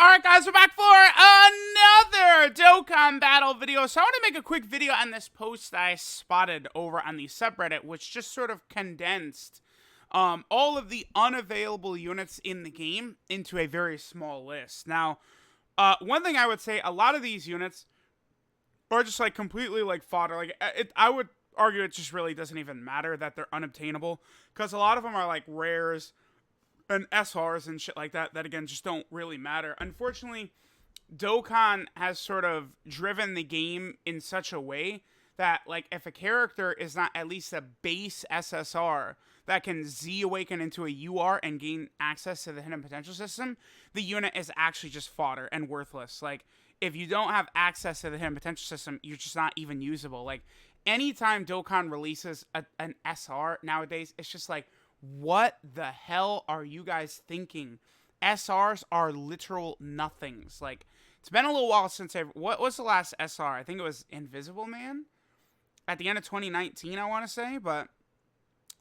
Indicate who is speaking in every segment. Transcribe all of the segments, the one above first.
Speaker 1: Alright guys, we're back for another Dokkan battle video. So I want to make a quick video on this post that I spotted over on the subreddit, which just sort of condensed all of the unavailable units in the game into a very small list. Now, one thing I would say, a lot of these units are just like completely like fodder. Like I would argue it just really doesn't even matter that they're unobtainable, because a lot of them are like rares and SRs and shit like that again just don't really matter. Unfortunately, Dokkan has sort of driven the game in such a way that, like, if a character is not at least a base SSR that can Z awaken into a UR and gain access to the hidden potential system, the unit is actually just fodder and worthless. Like, if you don't have access to the hidden potential system, you're just not even usable. Like, anytime Dokkan releases an SR nowadays, it's just like, what the hell are you guys thinking? SRs are literal nothings. Like, it's been a little while since what was the last SR? I think it was Invisible Man at the end of 2019, I want to say, but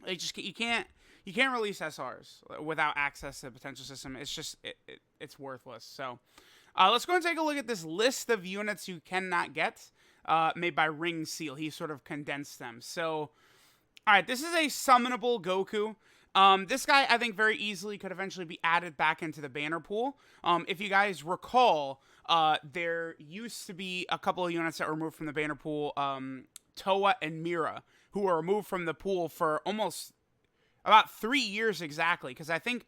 Speaker 1: they just you can't release SRs without access to the potential system. It's just it's worthless. So let's go and take a look at this list of units you cannot get, made by Ring Seal. He sort of condensed them. So all right, this is a summonable Goku. This guy, I think, very easily could eventually be added back into the banner pool. If you guys recall, there used to be a couple of units that were removed from the banner pool, Toa and Mira, who were removed from the pool for almost about 3 years exactly, because I think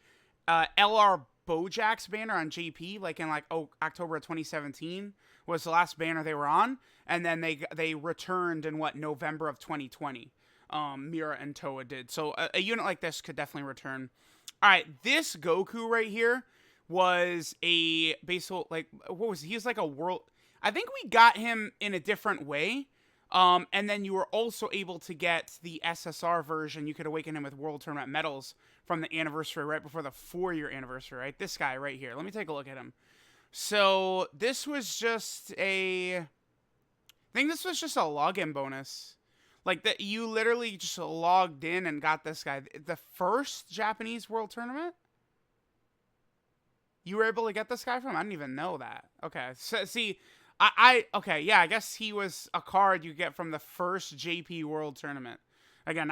Speaker 1: LR Bojack's banner on JP, like in October of 2017, was the last banner they were on, and then they returned in November of 2020. Mira and Toa did. So a unit like this could definitely return. All right, this Goku right here was a basal, like, what was he? He was like a world. I think we got him in a different way. And then you were also able to get the SSR version. You could awaken him with World Tournament medals from the anniversary right before the 4-year anniversary, right? This guy right here. Let me take a look at him. So this was just I think this was just a login bonus. Like, that you literally just logged in and got this guy. The first Japanese World Tournament? You were able to get this guy from? I didn't even know that. Okay. So, see, okay, yeah, I guess he was a card you get from the first JP World Tournament. Again,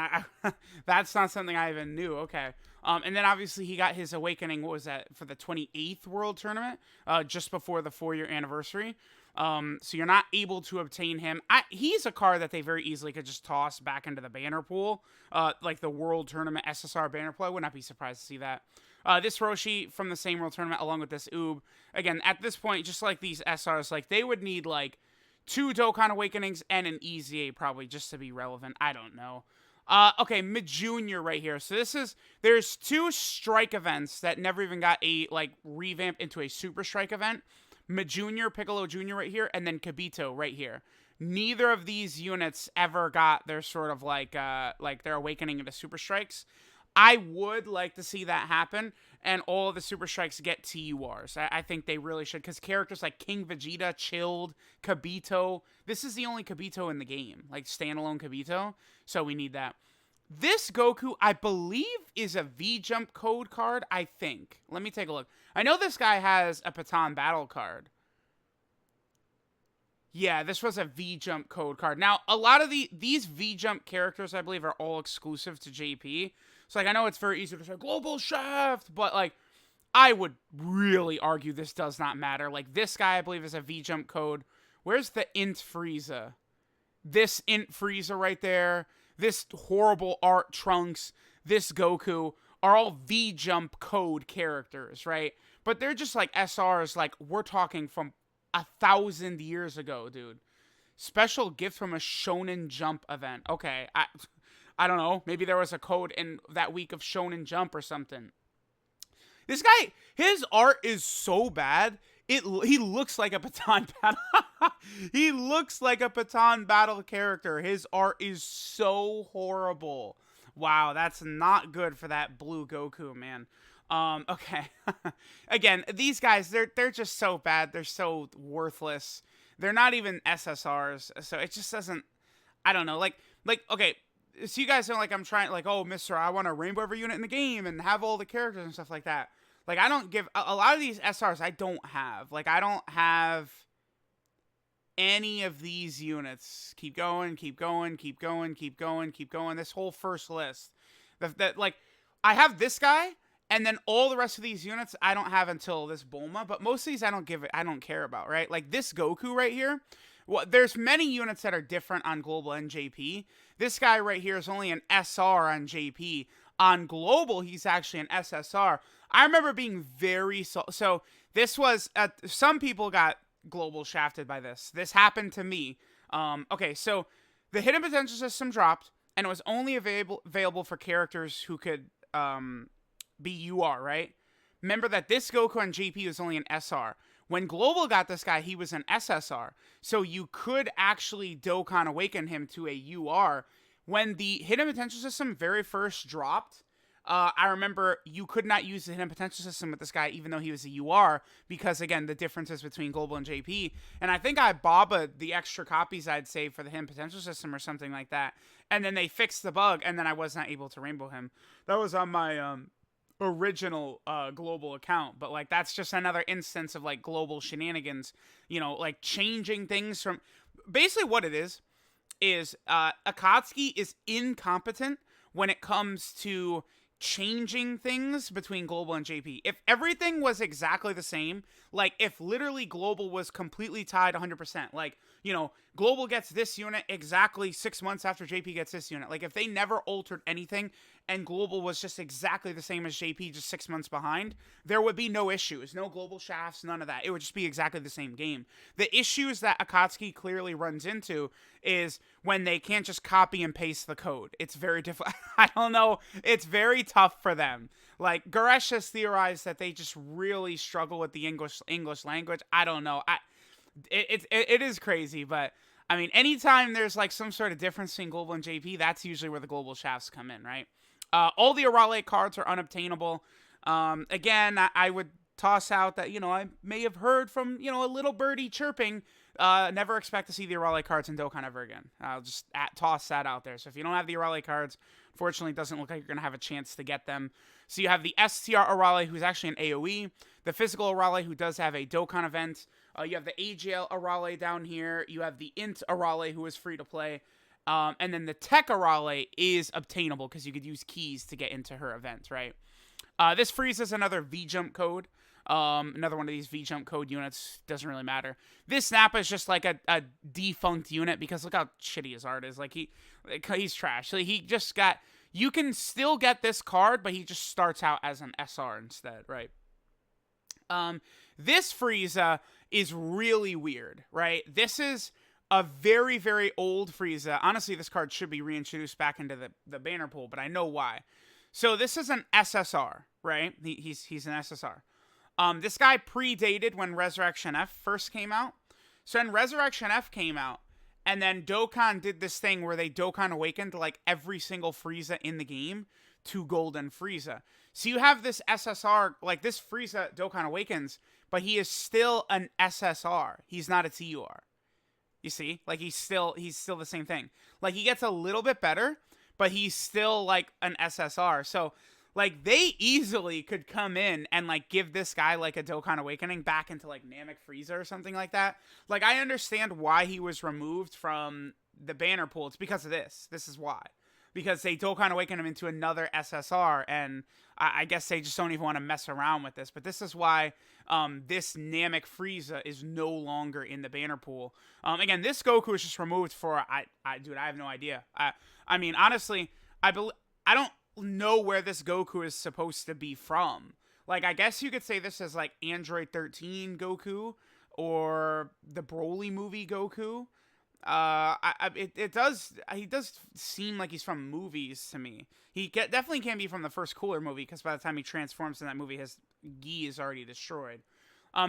Speaker 1: that's not something I even knew. Okay. And then obviously he got his awakening, what was that, for the 28th World Tournament, just before the 4-year anniversary. So you're not able to obtain him. He's a card that they very easily could just toss back into the banner pool, like the World Tournament SSR banner pool. I would not be surprised to see that. This Roshi from the same World Tournament, along with this Oob. Again, at this point, just like these SRs, like, they would need, like, 2 Dokkan Awakenings and an EZA probably just to be relevant. I don't know. Okay, Mid Junior right here. So there's 2 strike events that never even got a, like, revamp into a Super Strike event. Mid Junior, Piccolo Jr. right here, and then Kibito right here. Neither of these units ever got their sort of like their awakening into Super Strikes. I would like to see that happen, and all of the Super Strikes get TURs. I think they really should, because characters like King Vegeta, Chilled, Kibito, this is the only Kibito in the game, like standalone Kibito, so we need that. This Goku, I believe, is a V-Jump code card, I think. Let me take a look. I know this guy has a Patan Battle card. Yeah, this was a V-Jump code card. Now, a lot of these V-Jump characters, I believe, are all exclusive to JP. So, like, I know it's very easy to say, Global Shaft, but, like, I would really argue this does not matter. Like, this guy, I believe, is a V-Jump code. Where's the Int Frieza? This Int Frieza right there, this horrible art Trunks, this Goku are all V-Jump code characters, right? But they're just like SRs, like, we're talking from 1,000 years ago, dude. Special gift from a Shonen Jump event. Okay, I don't know. Maybe there was a code in that week of Shonen Jump or something. This guy, his art is so bad. He looks like a Patan Battle. He looks like a Patan Battle character. His art is so horrible. Wow, that's not good for that blue Goku, man. Okay. Again, these guys, they're just so bad. They're so worthless. They're not even SSRs, so it just doesn't, I don't know. Like, okay, so you guys know, like, I'm trying, like, oh, Mr. I want a Rainbow every unit in the game and have all the characters and stuff like that. Like, I don't give a lot of these SRs I don't have. Like, I don't have any of these units. Keep going, keep going, keep going, keep going, keep going. This whole first list. That like, I have this guy, and then all the rest of these units I don't have until this Bulma. But most of these I don't care about, right? Like this Goku right here. Well, there's many units that are different on Global and JP. This guy right here is only an SR on JP. On Global, he's actually an SSR. I remember being very so this was some people got Global shafted by this. This happened to me. Okay, so the hidden potential system dropped, and it was only available for characters who could be UR, right? Remember that this Goku on JP was only an SR. When Global got this guy, he was an SSR. So you could actually Dokkan Awaken him to a UR. When the hidden potential system very first dropped, I remember you could not use the hidden potential system with this guy, even though he was a UR, because, again, the differences between Global and JP. And I think I bobba'd the extra copies I'd saved for the hidden potential system or something like that. And then they fixed the bug, and then I was not able to rainbow him. That was on my original Global account. But, like, that's just another instance of, like, Global shenanigans. You know, like, changing things from... Basically what it is Akatsuki is incompetent when it comes to changing things between Global and JP. If everything was exactly the same, like if literally Global was completely tied 100%, like, you know, Global gets this unit exactly 6 months after JP gets this unit. Like if they never altered anything and Global was just exactly the same as JP, just 6 months behind, there would be no issues, no Global shafts, none of that. It would just be exactly the same game. The issues that Akatsuki clearly runs into is when they can't just copy and paste the code. It's very difficult. I don't know. It's very tough for them. Like Goresh has theorized that they just really struggle with the English language. I don't know. It is crazy, but I mean, anytime there's like some sort of difference between Global and JP, that's usually where the Global shafts come in, right? All the Arale cards are unobtainable. Again, I would toss out that, you know, I may have heard from, you know, a little birdie chirping. Never expect to see the Arale cards in Dokkan ever again. I'll just toss that out there. So if you don't have the Arale cards, fortunately, it doesn't look like you're going to have a chance to get them. So you have the STR Arale, who's actually an AoE. The physical Arale, who does have a Dokkan event. You have the AGL Arale down here. You have the Int Arale, who is free to play. And then the Tech Arale is obtainable because you could use keys to get into her event, right? This freezes another V-Jump code. Another one of these V-Jump code units. Doesn't really matter. This Nappa is just like a defunct unit because look how shitty his art is. Like he's trash. So he just got... You can still get this card, but he just starts out as an SR instead, right? This Frieza is really weird, right? This is a very, very old Frieza. Honestly, this card should be reintroduced back into the banner pool, but I know why. So this is an SSR, right? He's an SSR. This guy predated when Resurrection F first came out. So when Resurrection F came out, and then Dokkan did this thing where they Dokkan Awakened like every single Frieza in the game to Golden Frieza. So you have this SSR, like this Frieza Dokkan Awakens, but he is still an SSR. He's not a TUR. You see? Like he's still the same thing. Like he gets a little bit better, but he's still like an SSR. So like they easily could come in and like give this guy like a Dokkan Awakening back into like Namek Frieza or something like that. Like I understand why he was removed from the banner pool. It's because of this. This is why. Because they Dokkan Awaken him into another SSR, and I guess they just don't even want to mess around with this. But this is why this Namek Frieza is no longer in the banner pool. Again, this Goku is just removed for dude, I have no idea. I mean, honestly, I don't know where this Goku is supposed to be from. Like, I guess you could say this is like Android 13 Goku or the Broly movie Goku. He does seem like he's from movies to me. Definitely can't be from the first Cooler movie because by the time he transforms in that movie, his gi is already destroyed.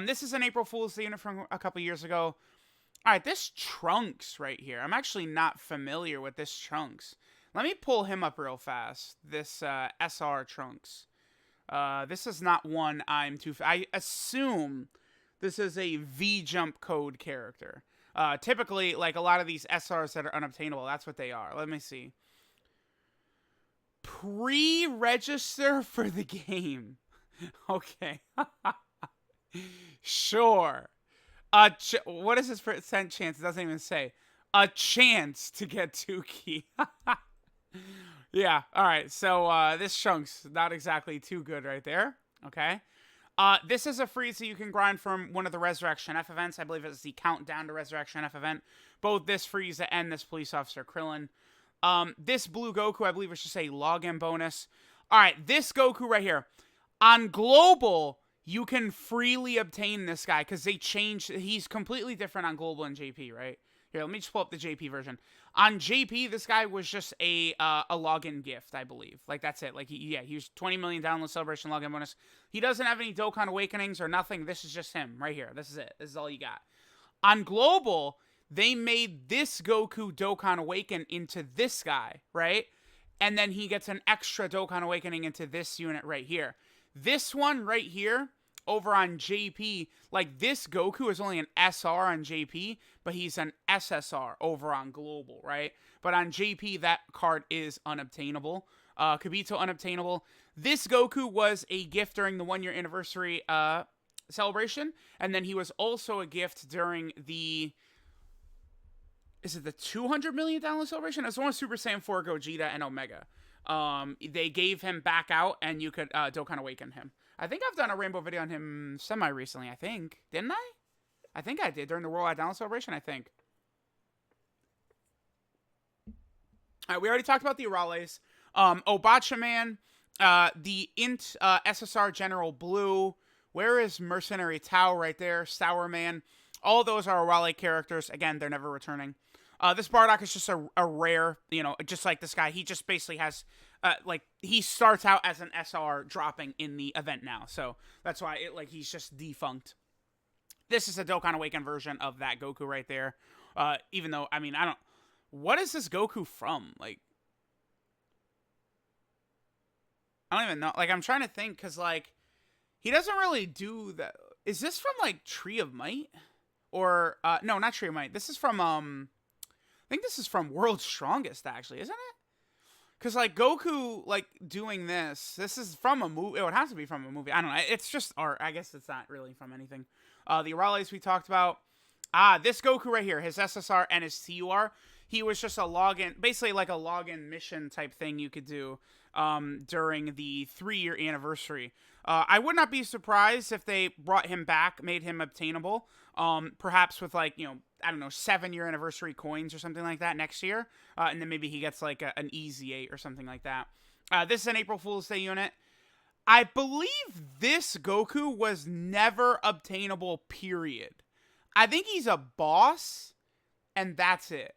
Speaker 1: This is an April Fool's Day unit from a couple years ago. All right, this Trunks right here. I'm actually not familiar with this Trunks. Let me pull him up real fast. This SR Trunks. This is not one I'm too... I assume this is a V-Jump code character. Typically, like a lot of these SRs that are unobtainable, that's what they are. Let me see. Pre-register for the game. Okay. Sure. What is his percent chance? It doesn't even say. A chance to get Tukey. Yeah. All right. So this chunk's not exactly too good right there. Okay. This is a Frieza you can grind from one of the Resurrection F events. I believe it's the Countdown to Resurrection F event. Both this Frieza and this Police Officer Krillin. This Blue Goku, I believe, is just a login bonus. All right, this Goku right here. On Global, you can freely obtain this guy because they changed. He's completely different on Global and JP, right? Here, let me just pull up the JP version. On JP, this guy was just a login gift, I believe. Like, that's it. Like, he was 20 million download celebration login bonus. He doesn't have any Dokkan Awakenings or nothing. This is just him right here. This is it. This is all you got. On Global, they made this Goku Dokkan Awaken into this guy, right? And then he gets an extra Dokkan Awakening into this unit right here. This one right here, over on JP, like this Goku is only an SR on JP, but he's an SSR over on Global, right? But on JP, that card is unobtainable. Kibito unobtainable. This Goku was a gift during the 1-year anniversary celebration, and then he was also a gift during the... Is it the 200 million download celebration? It's one with Super Saiyan 4, Gogeta, and Omega. They gave him back out, and you could Dokkan Awaken him. I think I've done a Rainbow video on him semi-recently, I think. Didn't I? I think I did during the Worldwide Download Celebration, I think. All right, we already talked about the Arales. Obacha Man, the Int SSR General Blue. Where is Mercenary Tau right there? Sour Man. All those are Arale characters. Again, they're never returning. This Bardock is just a rare, you know, just like this guy. He just basically has, like, he starts out as an SR dropping in the event now. So that's why, he's just defunct. This is a Dokkan Awaken version of that Goku right there. Even though, I mean, what is this Goku from? Like, I don't even know. Like, I'm trying to think, because, like, he doesn't really do that. Is this from, like, Tree of Might? Or, no, not Tree of Might. This is from, I think this is from World's Strongest, actually, isn't it? Because, like, Goku, like, doing this is from a movie. It would have to be from a movie. I don't know. It's just art. I guess it's not really from anything. The Arales we talked about. This Goku right here, his SSR and his TUR, he was just a login, basically like a login mission type thing you could do during the 3-year anniversary. I would not be surprised if they brought him back, made him obtainable, perhaps with, like, you know, I don't know, 7-year anniversary coins or something like that next year. And then maybe he gets like an Easy 8 or something like that. This is an April Fool's Day unit. I believe this Goku was never obtainable, period. I think he's a boss, and that's it.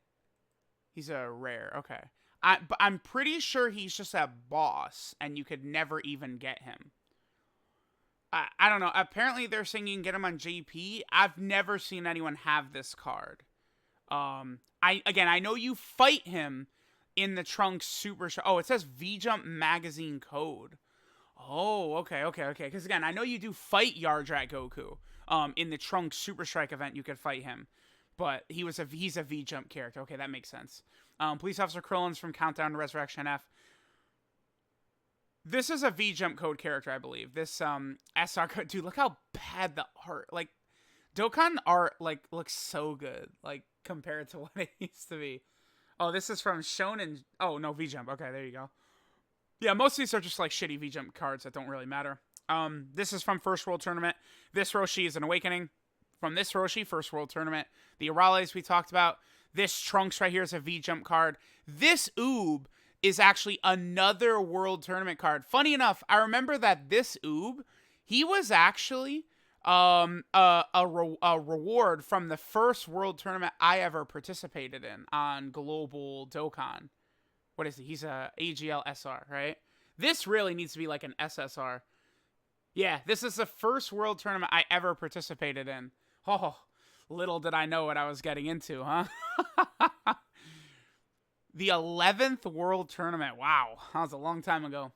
Speaker 1: He's a rare, okay. But I'm pretty sure he's just a boss, and you could never even get him. I don't know. Apparently, they're saying you can get him on JP. I've never seen anyone have this card. I know you fight him in the Trunks Super Show. Oh, it says V-Jump Magazine code. Oh, okay. Because, again, I know you do fight Yardrat Goku. In the Trunks Super Strike event, you could fight him. But he's a V-Jump character. Okay, that makes sense. Police Officer Krillin's from Countdown to Resurrection F. This is a V-Jump code character, I believe. This SR code. Dude, look how bad the art. Like, Dokkan art, like, looks so good. Like, compared to what it used to be. Oh, this is from Shonen. Oh, no, V-Jump. Okay, there you go. Yeah, most of these are just, like, shitty V-Jump cards that don't really matter. This is from First World Tournament. This Roshi is an Awakening. From this Roshi, First World Tournament. The Arales we talked about. This Trunks right here is a V-Jump card. This Oob is actually another World Tournament card. Funny enough, I remember that this Oob, he was actually a reward from the first World Tournament I ever participated in on Global Dokkan. What is he? He's a AGL SR, right? This really needs to be like an SSR. Yeah, this is the first World Tournament I ever participated in. Oh, little did I know what I was getting into, huh? The 11th World Tournament. Wow, that was a long time ago.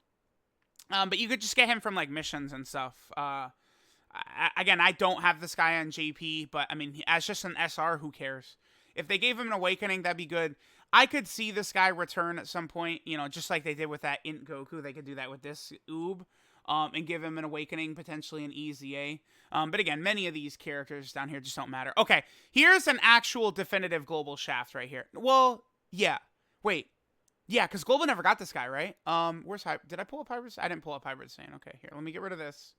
Speaker 1: But you could just get him from, like, missions and stuff. Again, I don't have this guy on JP, but, I mean, as just an SR, who cares? If they gave him an Awakening, that'd be good. I could see this guy return at some point, you know, just like they did with that Int Goku. They could do that with this Oob. and give him an awakening, potentially an EZA. But again, many of these characters down here just don't matter. Okay, here's an actual definitive global shaft right here. Well, yeah. Wait. Yeah, because Global never got this guy, right? Where's Hybrid? Did I pull up Hybrid? I didn't pull up Hybrid Saiyan. Okay, here. Let me get rid of this.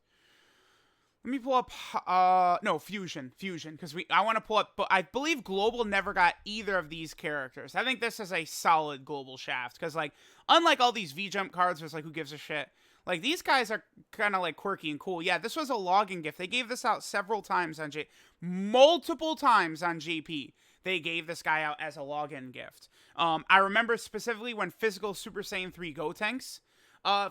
Speaker 1: Let me pull up, no, Fusion, because I want to pull up, but I believe Global never got either of these characters. I think this is a solid Global shaft, because, like, unlike all these V-Jump cards, where it's like, who gives a shit? Like, these guys are kind of, like, quirky and cool. Yeah, this was a login gift. They gave this out several times on multiple times on JP. They gave this guy out as a login gift. I remember specifically when Physical Super Saiyan 3 Gotenks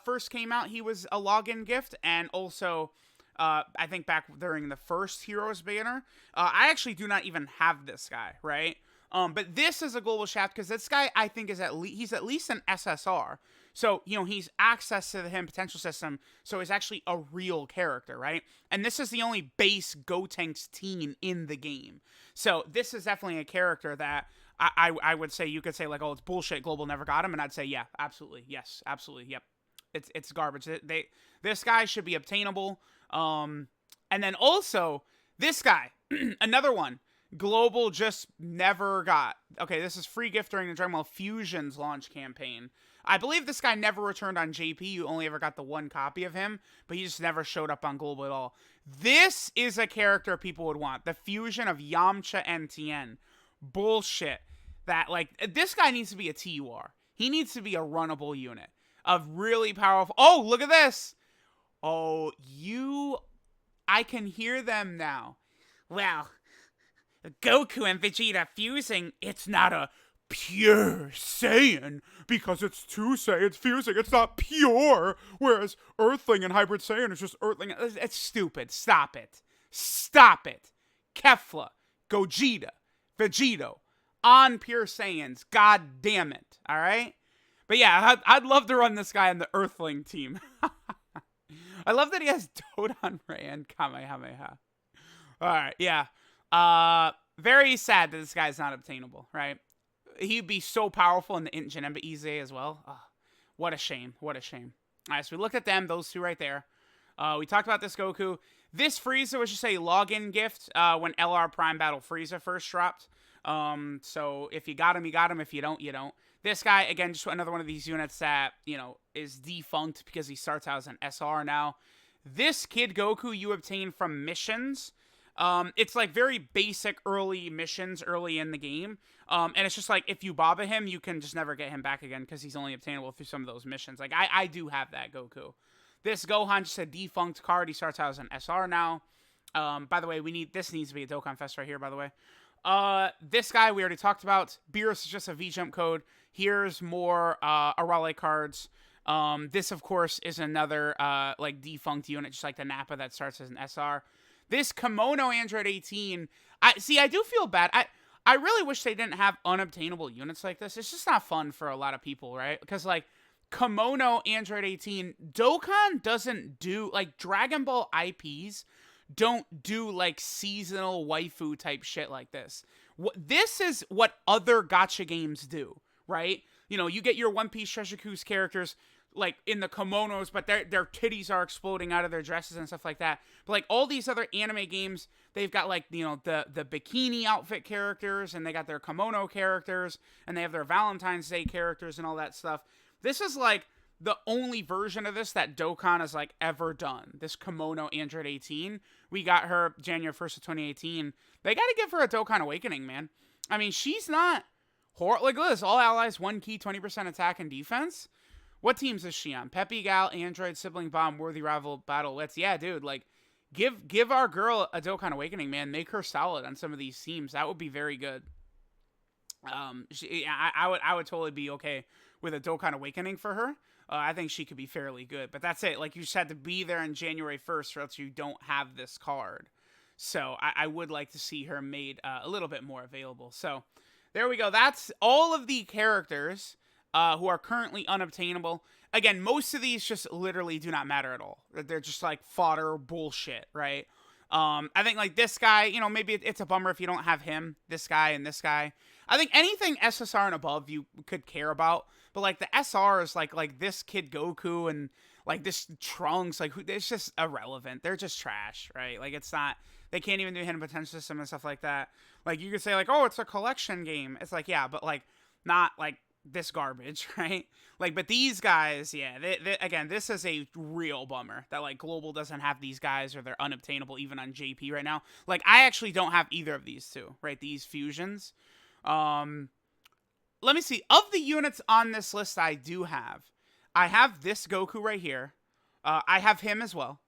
Speaker 1: first came out, he was a login gift, and also... I think back during the first Heroes banner, I actually do not even have this guy, right? But this is a global shaft because this guy, I think, is he's at least an SSR. So, you know, he's access to the hidden potential system, so he's actually a real character, right? And this is the only base Gotenks teen in the game. So this is definitely a character that I would say, you could say, like, oh, it's bullshit, Global never got him, and I'd say, yeah, absolutely, yes, absolutely, yep. It's garbage. This guy should be obtainable. And then also, this guy, another one, Global just never got. Okay, this is free gift during the Dragon Ball Fusions launch campaign. I believe this guy never returned on JP. You only ever got the one copy of him, but he just never showed up on Global at all. This is a character people would want. The fusion of Yamcha and Tien. Bullshit. That, like, this guy needs to be a TUR. He needs to be a runnable unit of really powerful. Oh, look at this. Oh, I can hear them now. Well, Goku and Vegeta fusing, it's not a pure Saiyan because it's two Saiyans fusing. It's not pure, whereas Earthling and Hybrid Saiyan is just Earthling. It's stupid. Stop it. Stop it. Kefla, Gogeta, Vegito, on pure Saiyans. God damn it. All right? But yeah, I'd love to run this guy on the Earthling team. I love that he has Dodon Ray and Kamehameha. Alright, yeah. Very sad that this guy's not obtainable, right? He'd be so powerful in the Janemba Ize as well. Oh, what a shame. What a shame. Alright, so we looked at them, those two right there. We talked about this Goku. This Frieza was just a login gift when LR Prime Battle Frieza first dropped. So if you got him, you got him. If you don't, you don't. This guy, again, just another one of these units that, you know, is defunct because he starts out as an SR now. This Kid Goku you obtain from missions. It's like very basic early missions early in the game. And it's just like if you Baba him, you can just never get him back again because he's only obtainable through some of those missions. Like I do have that Goku. This Gohan just a defunct card. He starts out as an SR now. By the way, this needs to be a Dokkan Fest right here, by the way. This guy we already talked about. Beerus is just a V-Jump code. Here's more Arale cards. This, of course, is another like defunct unit, just like the Nappa that starts as an SR. This Kimono Android 18, I do feel bad. I really wish they didn't have unobtainable units like this. It's just not fun for a lot of people, right? Because, like, Kimono Android 18, Dokkan doesn't do, like, Dragon Ball IPs don't do, like, seasonal waifu type shit like this. This is what other gacha games do, right? You know, you get your One Piece Treasure Cruise characters, like, in the kimonos, but their titties are exploding out of their dresses and stuff like that. But, like, all these other anime games, they've got, like, you know, the bikini outfit characters, and they got their kimono characters, and they have their Valentine's Day characters and all that stuff. This is, like, the only version of this that Dokkan has, like, ever done. This Kimono Android 18. We got her January 1st of 2018. They gotta give her a Dokkan Awakening, man. I mean, she's not horrible. Like, look at this. All allies, 1 key, 20% attack and defense. What teams is she on? Peppy Gal, Android, Sibling Bomb, Worthy Rival, Battle Wits. Yeah, dude, like, give our girl a Dokkan Awakening, man. Make her solid on some of these teams. That would be very good. I would totally be okay with a Dokkan Awakening for her. I think she could be fairly good. But that's it. Like, you just had to be there on January 1st or else you don't have this card. So I would like to see her made a little bit more available. So there we go. That's all of the characters who are currently unobtainable. Again, most of these just literally do not matter at all. They're just like fodder bullshit, right? I think like this guy, you know, maybe it's a bummer if you don't have him, this guy, and this guy. I think anything SSR and above you could care about, but like the SRs, like this Kid Goku and Like, this Trunks, like, it's just irrelevant. They're just trash, right? Like, it's not, they can't even do hidden potential system and stuff like that. Like, you could say, like, oh, it's a collection game. It's like, yeah, but, like, not, like, this garbage, right? Like, but these guys, yeah, again, this is a real bummer that, like, Global doesn't have these guys, or they're unobtainable even on JP right now. Like, I actually don't have either of these two, right? These fusions. Let me see. Of the units on this list I do have, I have this Goku right here. I have him as well.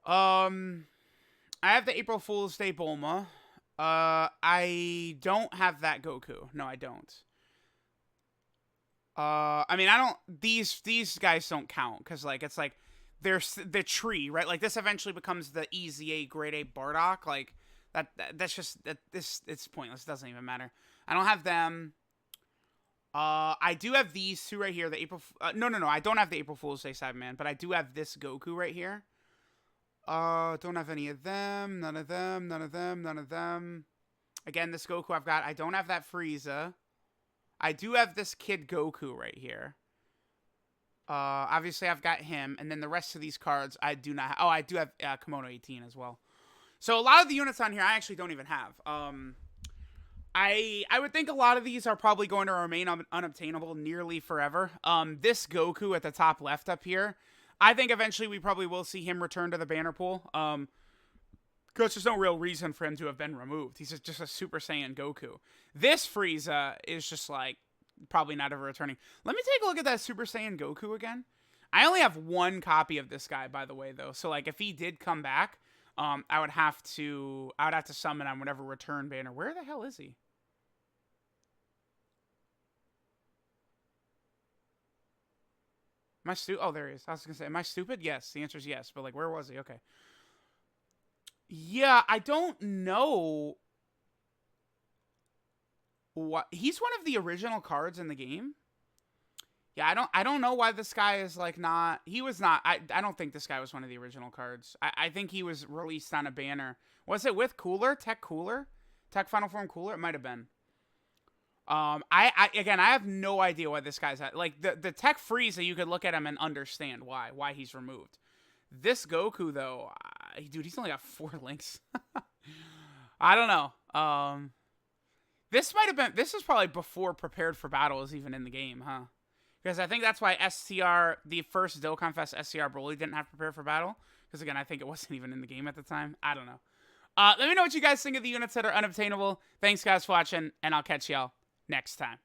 Speaker 1: I have the April Fool's Day Bulma. I don't have that Goku. No, I don't. I mean, I don't. These guys don't count because, like, it's like there's the tree, right? Like, this eventually becomes the Easy A Grade A Bardock. Like, that's just it's pointless. It doesn't even matter. I don't have them. I do have these two right here. The April. No. I don't have the April Fool's Day Cyberman, but I do have this Goku right here. Don't have any of them. None of them. None of them. None of them. Again, this Goku I've got. I don't have that Frieza. I do have this Kid Goku right here. Obviously I've got him, and then the rest of these cards I do not have. Oh, I do have Kimono 18 as well. So a lot of the units on here I actually don't even have. I would think a lot of these are probably going to remain unobtainable nearly forever. This Goku at the top left up here, I think eventually we probably will see him return to the banner pool. Because there's no real reason for him to have been removed. He's just a Super Saiyan Goku. This Frieza is just, like, probably not ever returning. Let me take a look at that Super Saiyan Goku again. I only have one copy of this guy, by the way, though. So, like, if he did come back, I would have to summon on whatever return banner. Where the hell is he? Am I stupid? Oh, there he is. I was going to say, am I stupid? Yes. The answer is yes. But, like, where was he? Okay. Yeah, I don't know what he's one of the original cards in the game. Yeah, I don't know why this guy is like not. He was not. I don't think this guy was one of the original cards. I think he was released on a banner. Was it with Cooler? Tech Cooler? Tech Final Form Cooler? It might have been. Again, I have no idea why this guy's at. Like the Tech Frieza, you could look at him and understand why he's removed. This Goku, though, dude, he's only got 4 links. I don't know. This might have been. This is probably before Prepared for Battle is even in the game, huh? Because I think that's why STR, the first Dokkan Fest STR Broly didn't have Prepared for Battle. Because again, I think it wasn't even in the game at the time. I don't know. Let me know what you guys think of the units that are unobtainable. Thanks, guys, for watching, and I'll catch y'all next time.